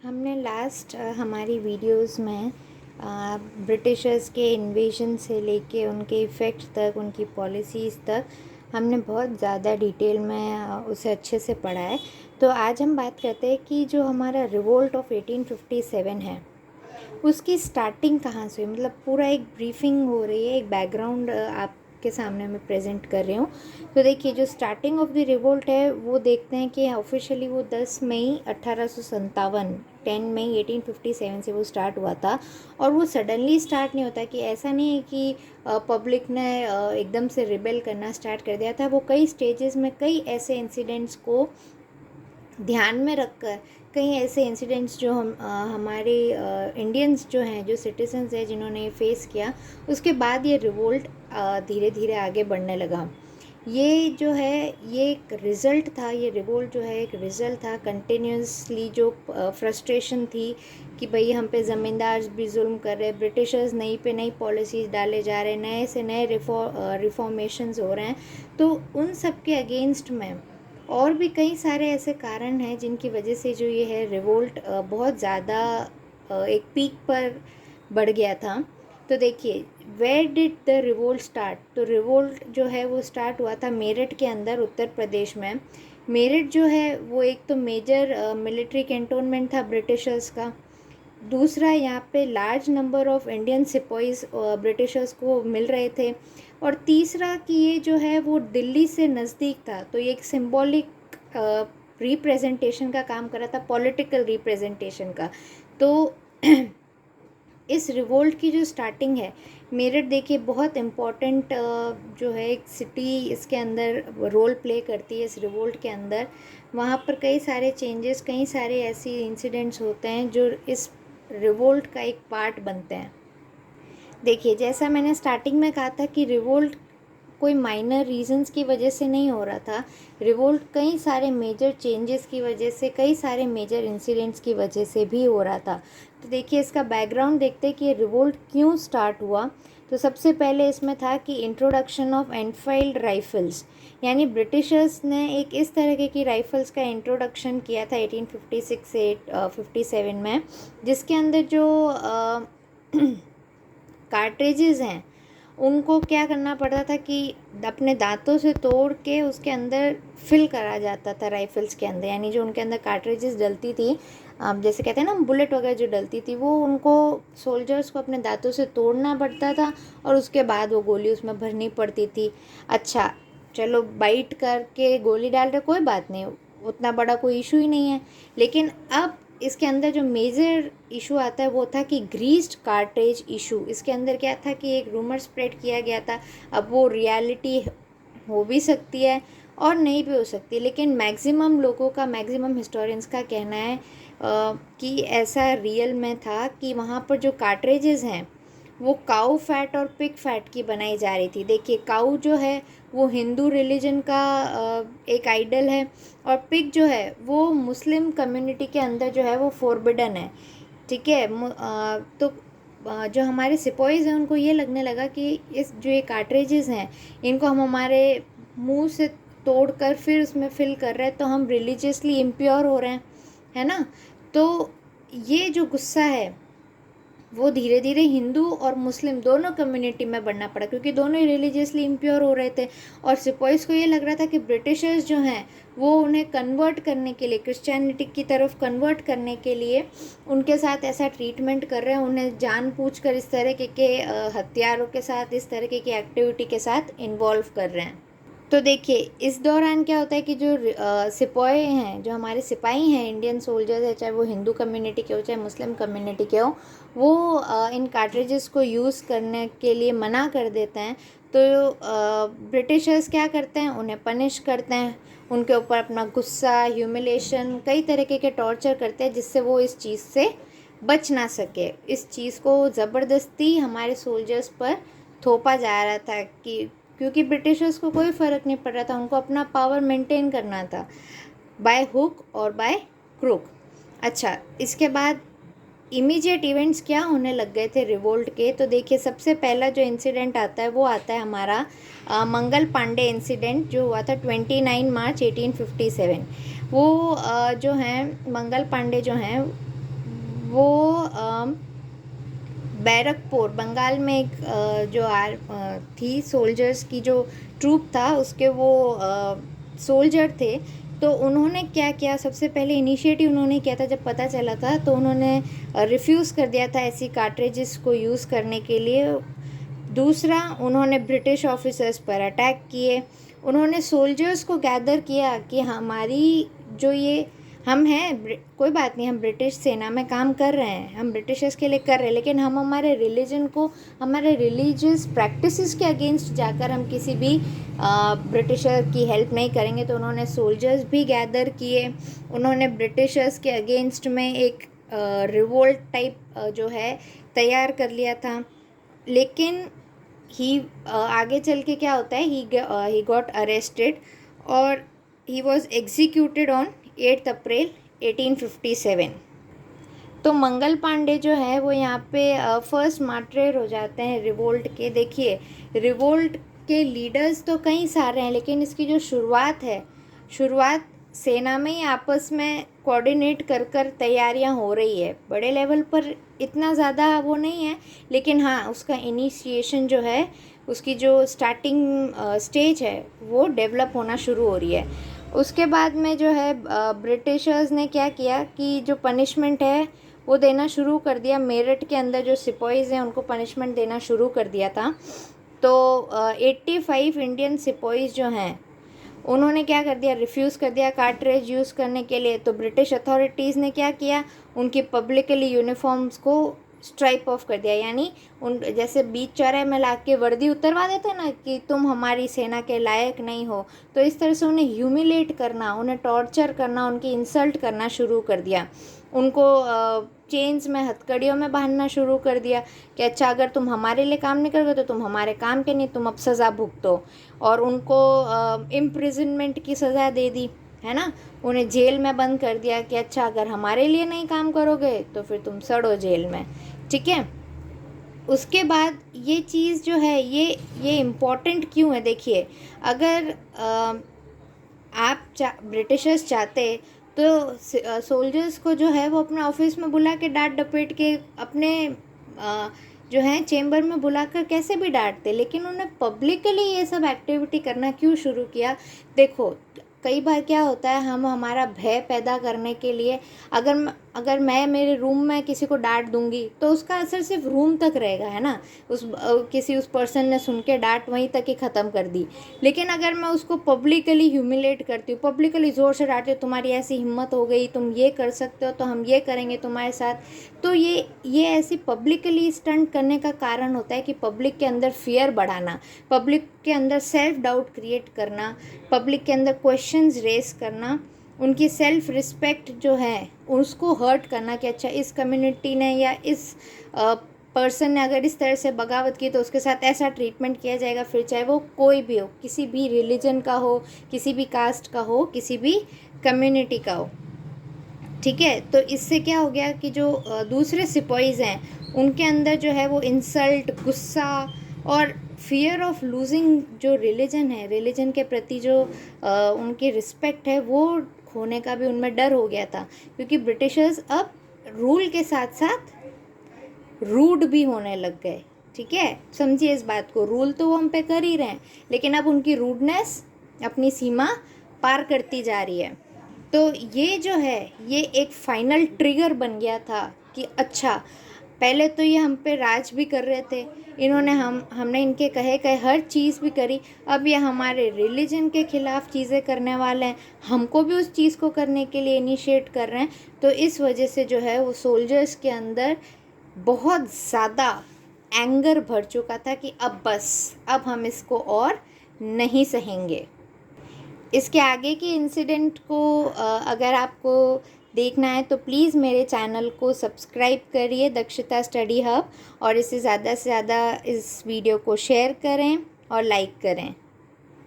हमने लास्ट हमारी वीडियोस में ब्रिटिशर्स के इन्वेजन से लेके उनके इफ़ेक्ट तक, उनकी पॉलिसीज़ तक हमने बहुत ज़्यादा डिटेल में उसे अच्छे से पढ़ा है। तो आज हम बात करते हैं कि जो हमारा रिवोल्ट ऑफ 1857 है उसकी स्टार्टिंग कहाँ से हुई। मतलब पूरा एक ब्रीफिंग हो रही है, एक बैकग्राउंड आपके सामने मैं प्रेजेंट कर रही हूँ। तो देखिए, जो स्टार्टिंग ऑफ द रिवोल्ट है वो देखते हैं कि ऑफिशियली वो 10 मई 1857 10 मई 1857 से वो स्टार्ट हुआ था। और वो सडनली स्टार्ट नहीं होता, कि ऐसा नहीं है कि पब्लिक ने एकदम से रिबेल करना स्टार्ट कर दिया था। वो कई स्टेजेस में कई ऐसे इंसिडेंट्स को ध्यान में रखकर, कई ऐसे इंसिडेंट्स जो हमारे इंडियन्स जो हैं, जो सिटीजन्स हैं, जिन्होंने फेस किया, उसके बाद ये रिवोल्ट धीरे धीरे आगे बढ़ने लगा। ये जो है ये एक रिज़ल्ट था, ये रिवोल्ट जो है एक रिज़ल्ट था कंटिन्यूसली जो फ्रस्ट्रेशन थी कि भाई हम पे ज़मींदार भी जुल्म कर रहे हैं, ब्रिटिशर्स नई पे नई पॉलिसीज़ डाले जा रहे हैं, नए से नए रिफॉर्मेशंस हो रहे हैं। तो उन सब के अगेंस्ट में और भी कई सारे ऐसे कारण हैं जिनकी वजह से जो ये है रिवोल्ट बहुत ज़्यादा एक पीक पर बढ़ गया था। तो देखिए, where did the revolt start. तो रिवोल्ट जो है वो स्टार्ट हुआ था मेरठ के अंदर, उत्तर प्रदेश में। मेरठ जो है वो एक तो मेजर मिलिट्री कैंटोनमेंट था ब्रिटिशर्स का। दूसरा, यहाँ पे लार्ज नंबर ऑफ इंडियन सिपाहीज ब्रिटिशर्स को मिल रहे थे। और तीसरा कि ये जो है वो दिल्ली से नज़दीक था, तो ये एक सिंबॉलिक रिप्रेजेंटेशन का काम कर रहा था, पॉलिटिकल रिप्रेजेंटेशन का। तो इस रिवोल्ट की जो स्टार्टिंग है, मेरठ देखिए बहुत इम्पॉर्टेंट जो है एक सिटी इसके अंदर रोल प्ले करती है इस रिवोल्ट के अंदर। वहाँ पर कई सारे चेंजेस, कई सारे ऐसी इंसिडेंट्स होते हैं जो इस रिवोल्ट का एक पार्ट बनते हैं। देखिए, जैसा मैंने स्टार्टिंग में कहा था कि रिवोल्ट कोई माइनर रीजंस की वजह से नहीं हो रहा था। रिवोल्ट कई सारे मेजर चेंजेस की वजह से, कई सारे मेजर इंसिडेंट्स की वजह से भी हो रहा था। तो देखिए, इसका बैकग्राउंड देखते हैं कि ये रिवोल्ट क्यों स्टार्ट हुआ। तो सबसे पहले इसमें था कि इंट्रोडक्शन ऑफ एनफील्ड राइफल्स, यानी ब्रिटिशर्स ने एक इस तरह की राइफल्स का इंट्रोडक्शन किया था 1856 से 57 में, जिसके अंदर जो कार्ट्रिजेज़ हैं उनको क्या करना पड़ता था कि अपने दांतों से तोड़ के उसके अंदर फिल करा जाता था राइफल्स के अंदर। यानी जो उनके अंदर कार्ट्रिजेस डलती थी, जैसे कहते हैं ना बुलेट वगैरह जो डलती थी, वो उनको सोल्जर्स को अपने दांतों से तोड़ना पड़ता था और उसके बाद वो गोली उसमें भरनी पड़ती थी। अच्छा, चलो बाइट करके गोली डाल रहे, कोई बात नहीं, उतना बड़ा कोई इशू ही नहीं है। लेकिन अब इसके अंदर जो मेजर इशू आता है वो था कि ग्रीस्ड कार्ट्रिज इशू। इसके अंदर क्या था कि एक रूमर स्प्रेड किया गया था। अब वो रियलिटी हो भी सकती है और नहीं भी हो सकती, लेकिन मैक्सिमम लोगों का, मैक्सिमम हिस्टोरियंस का कहना है कि ऐसा रियल में था कि वहाँ पर जो कार्ट्रिजेज़ हैं वो काऊ फैट और पिग फैट की बनाई जा रही थी। देखिए, काऊ जो है वो हिंदू रिलीजन का एक आइडल है, और पिग जो है वो मुस्लिम कम्युनिटी के अंदर जो है वो फॉरबिडन है। ठीक है। तो जो हमारे सिपाहीज हैं उनको ये लगने लगा कि इस जो ये कार्ट्रिजेज़ हैं इनको हम हमारे मुंह से तोड़ कर फिर उसमें फिल कर रहे हैं, तो हम रिलीजियसली इम्प्योर हो रहे हैं, है ना। तो ये जो गुस्सा है वो धीरे धीरे हिंदू और मुस्लिम दोनों कम्युनिटी में बढ़ना पड़ा, क्योंकि दोनों ही रिलीजियसली इम्प्योर हो रहे थे। और सिपाहीज को ये लग रहा था कि ब्रिटिशर्स जो हैं वो उन्हें कन्वर्ट करने के लिए, क्रिश्चियनिटी की तरफ कन्वर्ट करने के लिए उनके साथ ऐसा ट्रीटमेंट कर रहे हैं, उन्हें जानबूझकर इस तरह के हथियारों के साथ, इस तरह की एक्टिविटी के साथ इन्वॉल्व कर रहे हैं। तो देखिए, इस दौरान क्या होता है कि जो सिपाही हैं, जो हमारे सिपाही हैं, इंडियन सोल्जर्स है, चाहे वो हिंदू कम्युनिटी के हो चाहे मुस्लिम कम्युनिटी के हो, वो इन कार्ट्रिजेस को यूज़ करने के लिए मना कर देते हैं। तो ब्रिटिशर्स क्या करते हैं, उन्हें पनिश करते हैं, उनके ऊपर अपना गुस्सा, ह्यूमिलेशन, कई तरीके के टॉर्चर करते हैं, जिससे वो इस चीज़ से बच ना सके। इस चीज़ को ज़बरदस्ती हमारे सोल्जर्स पर थोपा जा रहा था, कि क्योंकि ब्रिटिशर्स को कोई फ़र्क नहीं पड़ रहा था, उनको अपना पावर मेंटेन करना था, बाय हुक और बाय क्रुक। अच्छा, इसके बाद इमीडिएट इवेंट्स क्या होने लग गए थे रिवोल्ट के। तो देखिए, सबसे पहला जो इंसिडेंट आता है वो आता है हमारा मंगल पांडे इंसिडेंट, जो हुआ था 29 मार्च 1857। वो जो हैं मंगल पांडे जो हैं वो बैरकपुर बंगाल में एक जो थी सोल्जर्स की जो ट्रूप था उसके वो सोल्जर थे। तो उन्होंने क्या किया, सबसे पहले इनिशिएटिव उन्होंने किया था जब पता चला था, तो उन्होंने रिफ्यूज़ कर दिया था ऐसी कार्ट्रिजेस को यूज़ करने के लिए। दूसरा, उन्होंने ब्रिटिश ऑफिसर्स पर अटैक किए। उन्होंने सोल्जर्स को गैदर किया कि हमारी जो ये हम हैं, कोई बात नहीं, हम ब्रिटिश सेना में काम कर रहे हैं, हम ब्रिटिशर्स के लिए कर रहे हैं, लेकिन हम हमारे रिलीजन को, हमारे रिलीजियस प्रैक्टिसेस के अगेंस्ट जाकर हम किसी भी ब्रिटिशर की हेल्प नहीं करेंगे। तो उन्होंने सोल्जर्स भी गैदर किए। उन्होंने ब्रिटिशर्स के अगेंस्ट में एक रिवोल्ट टाइप जो है तैयार कर लिया था। लेकिन आगे चल के क्या होता है, ही गॉट अरेस्टेड और ही वॉज एग्जीक्यूटेड ऑन 8 अप्रैल 1857। तो मंगल पांडे जो है वो यहाँ पे फर्स्ट मार्टिर हो जाते हैं रिवोल्ट के। देखिए, रिवोल्ट के लीडर्स तो कई सारे हैं, लेकिन इसकी जो शुरुआत सेना में ही आपस में कोऑर्डिनेट कर तैयारियां हो रही है। बड़े लेवल पर इतना ज़्यादा वो नहीं है, लेकिन हाँ, उसका इनिशिएशन जो है, उसकी जो स्टार्टिंग स्टेज है वो डेवलप होना शुरू हो रही है। उसके बाद में जो है ब्रिटिशर्स ने क्या किया कि जो पनिशमेंट है वो देना शुरू कर दिया। मेरठ के अंदर जो सिपाहीज़ हैं उनको पनिशमेंट देना शुरू कर दिया था। तो 85 इंडियन सिपाहीज़ जो हैं उन्होंने क्या कर दिया, रिफ्यूज़ कर दिया कार्ट्रिज यूज़ करने के लिए। तो ब्रिटिश अथॉरिटीज़ ने क्या किया, उनकी पब्लिकली यूनिफॉर्म्स को स्ट्राइप ऑफ कर दिया। यानी उन जैसे बीच चौराहे में ला के वर्दी उतरवा देते ना कि तुम हमारी सेना के लायक नहीं हो, तो इस तरह से उन्हें ह्यूमिलेट करना, उन्हें टॉर्चर करना, उनकी इंसल्ट करना शुरू कर दिया। उनको चेन्स में, हथकड़ियों में बांधना शुरू कर दिया कि अच्छा, अगर तुम हमारे लिए काम नहीं करोगे तो तुम हमारे काम के नहीं, तुम अब सज़ा भुगतो। और उनको इम्प्रिजनमेंट की सज़ा दे दी, है ना, उन्हें जेल में बंद कर दिया कि अच्छा, अगर हमारे लिए नहीं काम करोगे तो फिर तुम सड़ो जेल में, ठीक है। उसके बाद ये चीज़ जो है ये इम्पॉर्टेंट क्यों है, देखिए, अगर आप ब्रिटिशर्स चाहते तो सोल्जर्स को जो है वो अपने ऑफिस में बुला के डांट डपेट के अपने जो है चेंबर में बुलाकर कैसे भी डांटते, लेकिन उन्होंने पब्लिकली ये सब एक्टिविटी करना क्यों शुरू किया। देखो, कई बार क्या होता है, हम हमारा भय पैदा करने के लिए अगर मैं मेरे रूम में किसी को डांट दूंगी तो उसका असर सिर्फ रूम तक रहेगा, है ना, उस पर्सन ने सुन के डांट वहीं तक ही ख़त्म कर दी। लेकिन अगर मैं उसको पब्लिकली ह्यूमिलेट करती हूँ, पब्लिकली ज़ोर से डांटती हूँ, तुम्हारी ऐसी हिम्मत हो गई, तुम ये कर सकते हो तो हम ये करेंगे तुम्हारे साथ, तो ये ऐसी पब्लिकली स्टंट करने का कारण होता है कि पब्लिक के अंदर फियर बढ़ाना, पब्लिक के अंदर सेल्फ डाउट क्रिएट करना, पब्लिक के अंदर क्वेश्चंस रेस करना, उनकी सेल्फ रिस्पेक्ट जो है उसको हर्ट करना कि अच्छा, इस कम्युनिटी ने या इस पर्सन ने अगर इस तरह से बगावत की तो उसके साथ ऐसा ट्रीटमेंट किया जाएगा, फिर चाहे वो कोई भी हो, किसी भी रिलीजन का हो, किसी भी कास्ट का हो, किसी भी कम्युनिटी का हो, ठीक है। तो इससे क्या हो गया कि जो दूसरे सिपाहीज़ हैं उनके अंदर जो है वो इंसल्ट, गुस्सा और फियर ऑफ लूजिंग जो रिलीजन है, रिलीजन के प्रति जो उनकी रिस्पेक्ट है वो खोने का भी उनमें डर हो गया था, क्योंकि ब्रिटिशर्स अब रूल के साथ साथ रूड भी होने लग गए, ठीक है। समझिए इस बात को, रूल तो वो हम पे कर ही रहे हैं, लेकिन अब उनकी रूडनेस अपनी सीमा पार करती जा रही है। तो ये जो है ये एक फाइनल ट्रिगर बन गया था कि अच्छा, पहले तो ये हम पे राज भी कर रहे थे, इन्होंने हमने इनके कहे हर चीज़ भी करी, अब ये हमारे रिलीजन के ख़िलाफ़ चीज़ें करने वाले हैं, हमको भी उस चीज़ को करने के लिए इनिशिएट कर रहे हैं। तो इस वजह से जो है वो सोल्जर्स के अंदर बहुत ज़्यादा एंगर भर चुका था कि अब बस, अब हम इसको और नहीं सहेंगे। इसके आगे के इंसिडेंट को अगर आपको देखना है तो प्लीज़ मेरे चैनल को सब्सक्राइब करिए, दक्षता स्टडी हब, और इसे ज़्यादा से ज़्यादा इस वीडियो को शेयर करें और लाइक करें।